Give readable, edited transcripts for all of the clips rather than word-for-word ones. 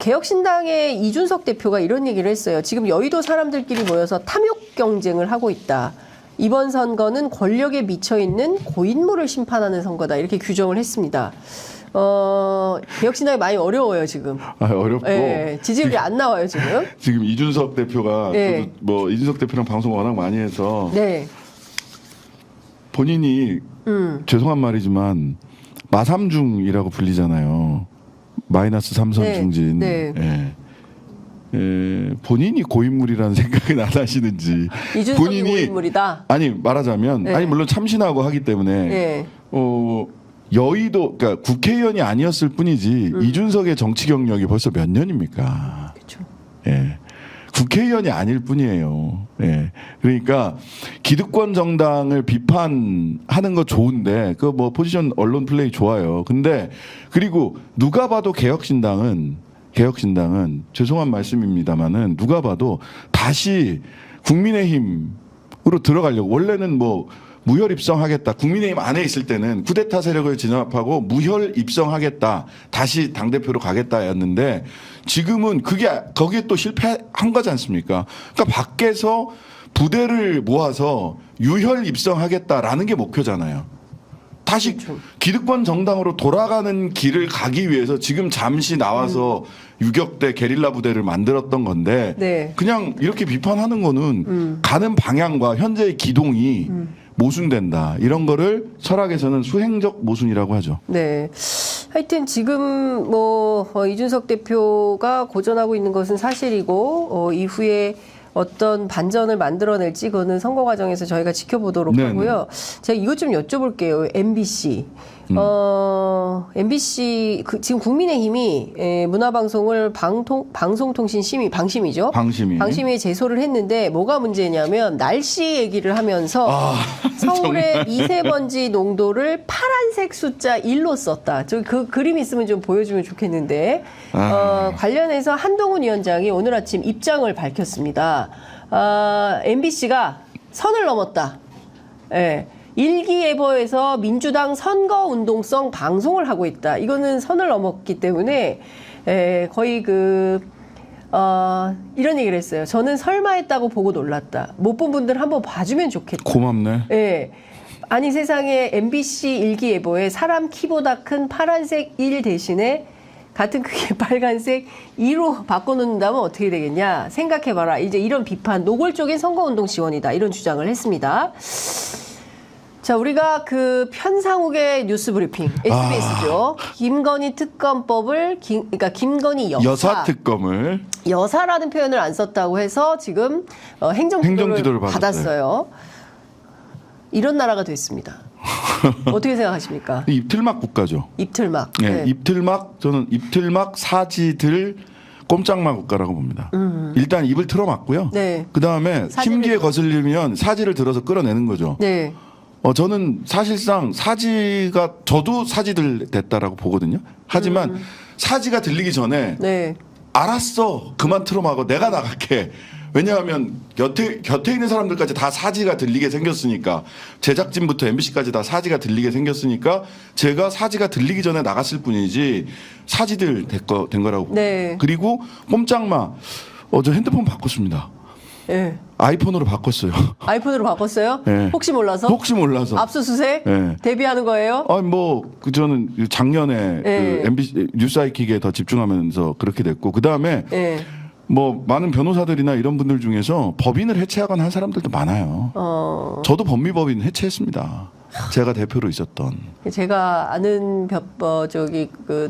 개혁신당의 이준석 대표가 이런 얘기를 했어요. 지금 여의도 사람들끼리 모여서 탐욕 경쟁을 하고 있다. 이번 선거는 권력에 미쳐있는 고인물을 심판하는 선거다. 이렇게 규정을 했습니다. 개혁신당이 많이 어려워요, 지금. 어렵고. 네, 지지율이 안 나와요, 지금. 지금 이준석 대표가 네. 저도 뭐 이준석 대표랑 방송 워낙 많이 해서 네. 본인이 죄송한 말이지만 마삼중이라고 불리잖아요. 마이너스 3선 네. 중진. 네. 본인이 고인물이라는 생각은 안 하시는지. 이준석이 고인물이다. 아니 말하자면 네. 아니 물론 참신하고 하기 때문에 네. 여의도 그러니까 국회의원이 아니었을 뿐이지 이준석의 정치 경력이 벌써 몇 년입니까? 그렇죠. 예. 국회의원이 아닐 뿐이에요. 예. 그러니까 기득권 정당을 비판하는 거 좋은데 그 뭐 포지션 언론 플레이 좋아요. 근데 그리고 누가 봐도 개혁신당은 죄송한 말씀입니다만은 누가 봐도 다시 국민의힘으로 들어가려고 원래는 뭐 무혈 입성하겠다. 국민의힘 안에 있을 때는 쿠데타 세력을 진압하고 무혈 입성하겠다. 다시 당대표로 가겠다였는데 지금은 거기에 또 실패한 거지 않습니까? 그러니까 밖에서 부대를 모아서 유혈 입성하겠다라는 게 목표잖아요. 다시 기득권 정당으로 돌아가는 길을 가기 위해서 지금 잠시 나와서 유격대 게릴라 부대를 만들었던 건데 네. 그냥 이렇게 비판하는 거는 가는 방향과 현재의 기동이 모순된다. 이런 거를 철학에서는 수행적 모순이라고 하죠. 네. 하여튼 지금 뭐 이준석 대표가 고전하고 있는 것은 사실이고 이후에 어떤 반전을 만들어낼지 그거는 선거 과정에서 저희가 지켜보도록 네네. 하고요. 제가 이것 좀 여쭤볼게요. MBC. MBC 지금 국민의힘이 문화방송을 방송통신심의 방심이죠. 방심위에 제소를 했는데 뭐가 문제냐면 날씨 얘기를 하면서 서울의 미세먼지 농도를 파란색 숫자 1로 썼다. 저 그 그림 있으면 좀 보여주면 좋겠는데 관련해서 한동훈 위원장이 오늘 아침 입장을 밝혔습니다. MBC가 선을 넘었다. 예. 일기예보에서 민주당 선거운동성 방송을 하고 있다. 이거는 선을 넘었기 때문에 거의 이런 얘기를 했어요. 저는 설마 했다고 보고 놀랐다. 못 본 분들 한번 봐주면 좋겠다. 고맙네. 예. 아니 세상에 MBC 일기예보에 사람 키보다 큰 파란색 1 대신에 같은 크기의 빨간색 2로 바꿔놓는다면 어떻게 되겠냐. 생각해봐라. 이제 이런 비판, 노골적인 선거운동 지원이다. 이런 주장을 했습니다. 자, 우리가 그 편상욱의 뉴스 브리핑, SBS죠. 김건희 특검법을, 그러니까 김건희 여사 특검을. 여사라는 표현을 안 썼다고 해서 지금 행정지도를 받았어요. 이런 나라가 됐습니다. 어떻게 생각하십니까? 입틀막 국가죠. 입틀막. 네. 저는 입틀막 사지들 꼼짝마 국가라고 봅니다. 일단 입을 틀어막고요. 네. 그 다음에 심기에 거슬리면 사지를 들어서 끌어내는 거죠. 네. 저는 사실상 저도 사지들 됐다라고 보거든요. 하지만 사지가 들리기 전에 네. 알았어. 그만 틀어막어. 내가 나갈게. 왜냐하면 곁에 있는 사람들까지 다 사지가 들리게 생겼으니까 제작진부터 MBC까지 다 사지가 들리게 생겼으니까 제가 사지가 들리기 전에 나갔을 뿐이지 사지들 된 거라고 봅니다. 네. 그리고 꼼짝마. 저 핸드폰 바꿨습니다. 네. 아이폰으로 바꿨어요. 아이폰으로 바꿨어요? 네. 혹시 몰라서? 혹시 몰라서. 압수수색? 네. 데뷔하는 거예요? 저는 작년에 네. MBC 뉴스아이킥에 더 집중하면서 그렇게 됐고 그 다음에 네. 뭐 많은 변호사들이나 이런 분들 중에서 법인을 해체하거나 한 사람들도 많아요. 저도 법무법인 해체했습니다. 제가 대표로 있었던. 제가 아는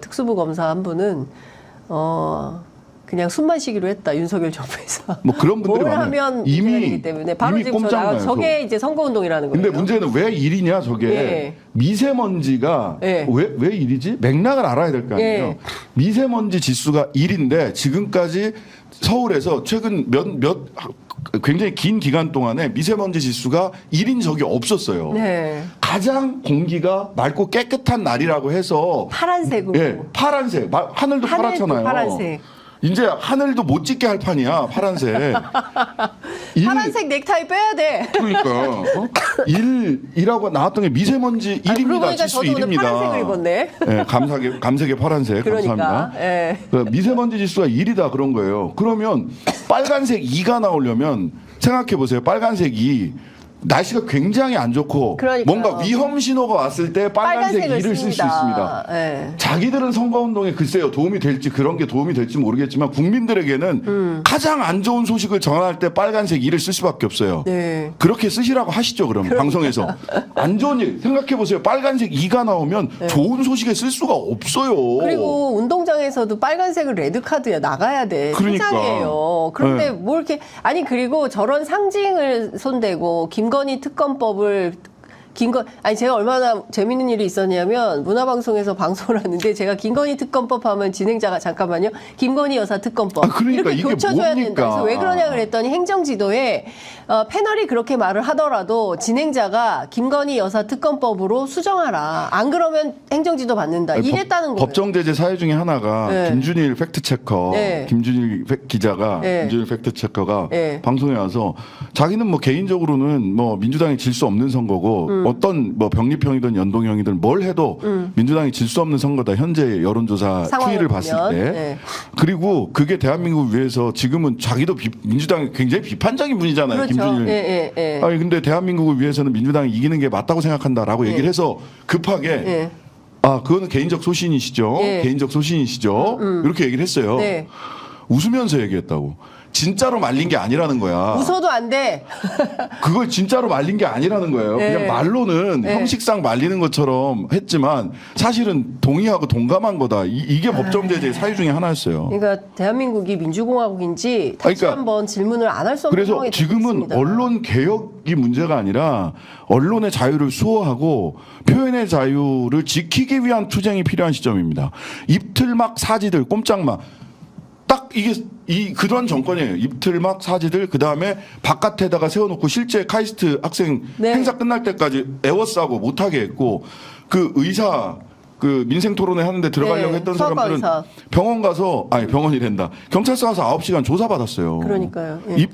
특수부 검사 한 분은 그냥 숨만 쉬기로 했다. 윤석열 정부에서. 뭐 그런 분들이 뭘 많아요. 하면 문제가 되기 때문에 바로 지금 꼼짝마요. 저게 이제 선거운동이라는 거예요. 근데 문제는 왜 일이냐 저게. 예. 미세먼지가 예. 왜 일이지? 맥락을 알아야 될 거 아니에요. 예. 미세먼지 지수가 1인데 지금까지 서울에서 최근 굉장히 긴 기간 동안에 미세먼지 지수가 1인 적이 없었어요. 네. 가장 공기가 맑고 깨끗한 날이라고 해서 파란색으로. 예, 파란색. 하늘도 파랗잖아요. 파란색. 이제 하늘도 못 찍게 할 판이야. 파란색. 파란색 넥타이 빼야 돼. 그러니까 일이라고 나왔던 게 미세먼지 1입니다. 지수 저도 1입니다. 오늘 파란색을 입었네. 네, 감색의 파란색. 그러니까, 감사합니다. 예. 미세먼지 지수가 1이다 그런 거예요. 그러면 빨간색 2가 나오려면 생각해 보세요. 빨간색 2. 날씨가 굉장히 안 좋고 그러니까요. 뭔가 위험 신호가 왔을 때 빨간색 2를 쓸 수 있습니다. 네. 자기들은 선거운동에 글쎄요 도움이 될지 그런 게 도움이 될지 모르겠지만 국민들에게는 가장 안 좋은 소식을 전할 때 빨간색 2를 쓸 수밖에 없어요. 네. 그렇게 쓰시라고 하시죠 그럼 방송에서. 안 좋은 일 생각해 보세요. 빨간색 2가 나오면 네. 좋은 소식에 쓸 수가 없어요. 그리고 운동장에서도 빨간색은 레드카드야 나가야 돼. 그러니까. 퇴장이에요. 그런데 네. 뭐 이렇게 아니 그리고 저런 상징을 손대고 김건희 특검법을 아니 제가 얼마나 재밌는 일이 있었냐면 문화방송에서 방송을 하는데 제가 김건희 특검법 하면 진행자가 잠깐만요. 김건희 여사 특검법 그러니까 이렇게 이게 고쳐줘야 뭡니까? 된다. 그래서 왜 그러냐 그랬더니 행정지도에 패널이 그렇게 말을 하더라도 진행자가 김건희 여사 특검법으로 수정하라. 안 그러면 행정지도 받는다. 이랬다는 거예요. 법정제재 사유 중에 하나가 네. 김준일 팩트체커, 네. 김준일 기자가 네. 김준일 팩트체커가 네. 방송에 와서 자기는 뭐 개인적으로는 뭐 민주당이 질 수 없는 선거고 어떤 뭐 병립형이든 연동형이든 뭘 해도 민주당이 질 수 없는 선거다. 현재 여론조사 추이를 봤을 때. 네. 그리고 그게 대한민국을 위해서 지금은 자기도 민주당이 굉장히 비판적인 분이잖아요. 그렇죠. 김준일. 예. 아니 근데 대한민국을 위해서는 민주당이 이기는 게 맞다고 생각한다라고 얘기를 해서 급하게 예. 아, 그거는 개인적 소신이시죠. 예. 개인적 소신이시죠. 이렇게 얘기를 했어요. 네. 웃으면서 얘기했다고. 진짜로 말린 게 아니라는 거야. 웃어도 안 돼. 그걸 진짜로 말린 게 아니라는 거예요. 네. 그냥 말로는 네. 형식상 말리는 것처럼 했지만 사실은 동의하고 동감한 거다. 이게 법정제재의 사유 중에 하나였어요. 그러니까 대한민국이 민주공화국인지 다시 그러니까 한번 질문을 안 할 수 없는 그래서 상황이 지금은 되겠습니다. 언론 개혁이 문제가 아니라 언론의 자유를 수호하고 표현의 자유를 지키기 위한 투쟁이 필요한 시점입니다. 입틀막 사지들 꼼짝마 딱 이게 그런 정권이에요. 입틀막 사지들 그다음에 바깥에다가 세워놓고 실제 카이스트 학생 네. 행사 끝날 때까지 에워싸고 못하게 했고 그 의사 그 민생 토론회 하는데 들어가려고 네, 했던 수학과 사람들은 의사. 병원 가서 아니 병원이 된다. 경찰서 가서 9시간 조사받았어요. 그러니까요. 예.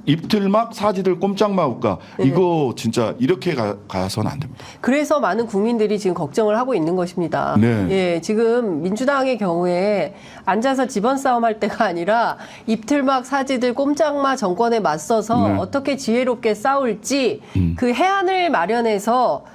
입틀막 사지들 꼼짝마우까 이거 진짜 이렇게 가서는 안 됩니다. 그래서 많은 국민들이 지금 걱정을 하고 있는 것입니다. 네. 예, 지금 민주당의 경우에 앉아서 집안 싸움할 때가 아니라 입틀막 사지들 꼼짝마 정권에 맞서서 네. 어떻게 지혜롭게 싸울지 그 해안을 마련해서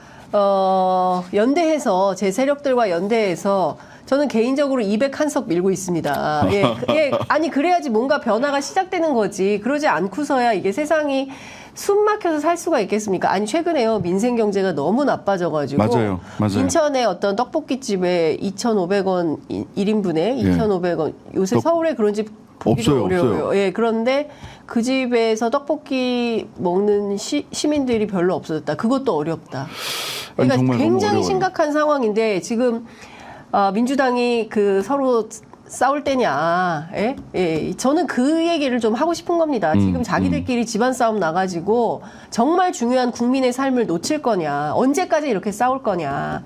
연대해서 제 세력들과 연대해서 저는 개인적으로 201석 밀고 있습니다. 예, 아니 그래야지 뭔가 변화가 시작되는 거지. 그러지 않고서야 이게 세상이 숨 막혀서 살 수가 있겠습니까? 아니 최근에요 민생 경제가 너무 나빠져가지고 맞아요. 인천의 어떤 떡볶이집에 2,500원 1인분에 2,500원 요새 서울에 그런 집 보기도 어려워요. 없어요. 예, 그런데 그 집에서 떡볶이 먹는 시민들이 별로 없어졌다. 그것도 어렵다. 그러니까 아니, 정말 굉장히 너무 어려워요. 심각한 상황인데 지금 민주당이 그 서로 싸울 때냐? 예? 예, 저는 그 얘기를 좀 하고 싶은 겁니다. 지금 자기들끼리 집안 싸움 나가지고 정말 중요한 국민의 삶을 놓칠 거냐? 언제까지 이렇게 싸울 거냐?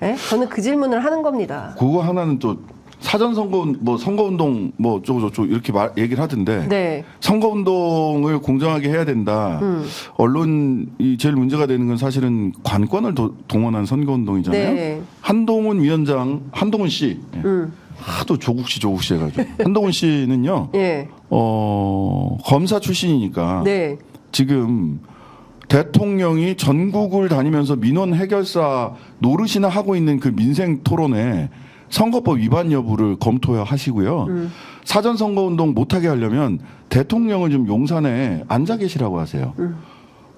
예? 저는 그 질문을 하는 겁니다. 그거 하나는 또 사전 선거운동 어쩌고 이렇게 얘기를 하던데 네. 선거운동을 공정하게 해야 된다. 언론이 제일 문제가 되는 건 사실은 관권을 동원한 선거운동이잖아요. 네. 한동훈 씨. 하도 조국 씨 해가지고 한동훈 씨는요. 예. 검사 출신이니까 네. 지금 대통령이 전국을 다니면서 민원 해결사 노릇이나 하고 있는 그 민생 토론에 선거법 위반 여부를 검토하시고요. 사전 선거운동 못하게 하려면 대통령을 좀 용산에 앉아 계시라고 하세요.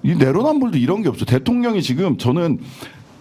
이 내로남불도 이런 게 없어. 대통령이 지금 저는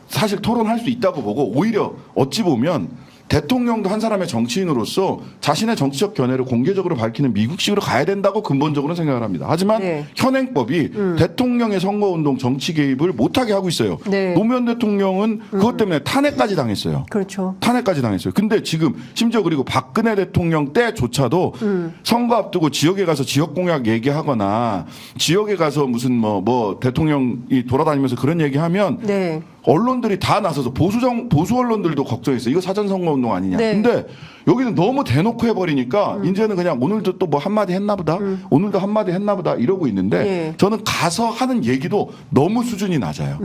사실 토론할 수 있다고 보고 오히려 어찌 보면 대통령도 한 사람의 정치인으로서 자신의 정치적 견해를 공개적으로 밝히는 미국식으로 가야 된다고 근본적으로 생각을 합니다. 하지만 네. 현행법이 대통령의 선거운동 정치 개입을 못하게 하고 있어요. 네. 노무현 대통령은 그것 때문에 탄핵까지 당했어요. 그렇죠. 탄핵까지 당했어요. 근데 지금 심지어 그리고 박근혜 대통령 때조차도 선거 앞두고 지역에 가서 지역 공약 얘기하거나 지역에 가서 무슨 뭐 대통령이 돌아다니면서 그런 얘기하면 네. 언론들이 다 나서서 보수 언론들도 걱정했어요. 이거 사전 선거 운동 아니냐. 네. 근데 여기는 너무 대놓고 해버리니까 이제는 그냥 오늘도 또 뭐 한마디 했나보다. 오늘도 한마디 했나보다 이러고 있는데 네. 저는 가서 하는 얘기도 너무 수준이 낮아요.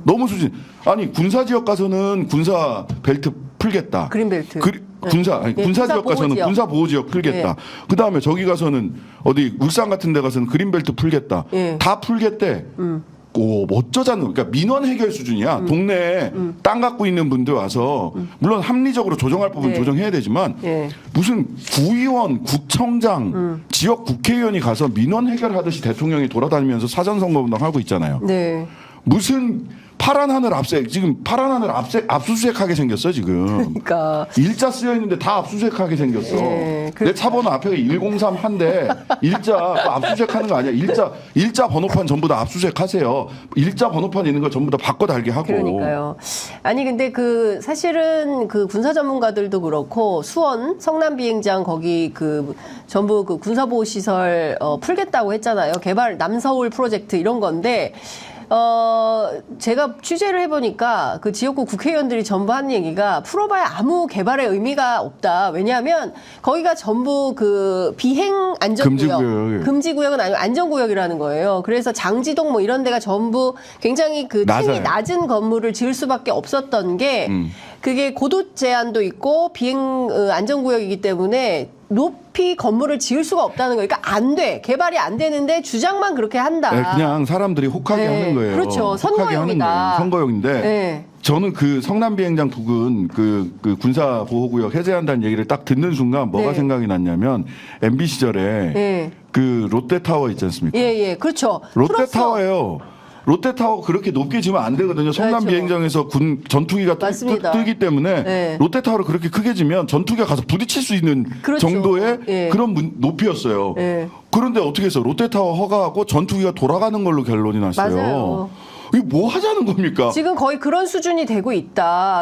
너무 수준. 아니 군사 지역 가서는 군사 벨트 풀겠다. 그린벨트. 군사 지역 가서는 군사 보호 지역 풀겠다. 네. 그 다음에 저기 가서는 어디 울산 같은 데 가서는 그린벨트 풀겠다. 네. 다 풀겠대. 오, 어쩌자는, 그러니까 민원 해결 수준이야. 동네에 땅 갖고 있는 분들 와서, 물론 합리적으로 조정할 부분 네. 조정해야 되지만, 네. 무슨 구의원, 구청장, 지역 국회의원이 가서 민원 해결하듯이 대통령이 돌아다니면서 사전선거운동 하고 있잖아요. 네. 무슨 파란 하늘 지금 파란 하늘 압수수색하게 생겼어, 지금. 그러니까. 일자 쓰여 있는데 다 압수수색하게 생겼어. 네, 내 차 번호 앞에 103 한데 일자 압수수색하는 거 아니야. 일자 번호판 전부 다 압수수색하세요. 일자 번호판 있는 거 전부 다 바꿔 달게 하고. 그러니까요. 아니 근데 그 사실은 그 군사 전문가들도 그렇고 수원 성남 비행장 거기 그 전부 그 군사보호 시설 풀겠다고 했잖아요. 개발 남서울 프로젝트 이런 건데. 제가 취재를 해보니까 그 지역구 국회의원들이 전부 하는 얘기가 풀어봐야 아무 개발의 의미가 없다. 왜냐하면 거기가 전부 그 비행 안전구역. 금지구역은 아니고 안전구역이라는 거예요. 그래서 장지동 뭐 이런 데가 전부 굉장히 그 층이 낮은 건물을 지을 수밖에 없었던 게 그게 고도 제한도 있고 비행 안전구역이기 때문에 높이 건물을 지을 수가 없다는 거니까 안 돼. 개발이 안 되는데 주장만 그렇게 한다. 네, 그냥 사람들이 혹하게 네, 하는 거예요. 그렇죠. 선거용이다. 선거용인데 네. 저는 그 성남 비행장 부근 그 군사 보호구역 해제한다는 얘기를 딱 듣는 순간 뭐가 네. 생각이 났냐면 MB 시절에 네. 그 롯데타워 있지 않습니까? 예, 그렇죠. 롯데타워예요. 롯데타워 그렇게 높게 지으면 안 되거든요. 성남 그렇죠. 비행장에서 군 전투기가 뜨기 때문에 네. 롯데타워를 그렇게 크게 지면 전투기가 가서 부딪힐 수 있는 그렇죠. 정도의 예. 그런 높이였어요. 예. 그런데 어떻게 해서 롯데타워 허가하고 전투기가 돌아가는 걸로 결론이 났어요. 맞아요. 이게 뭐 하자는 겁니까? 지금 거의 그런 수준이 되고 있다.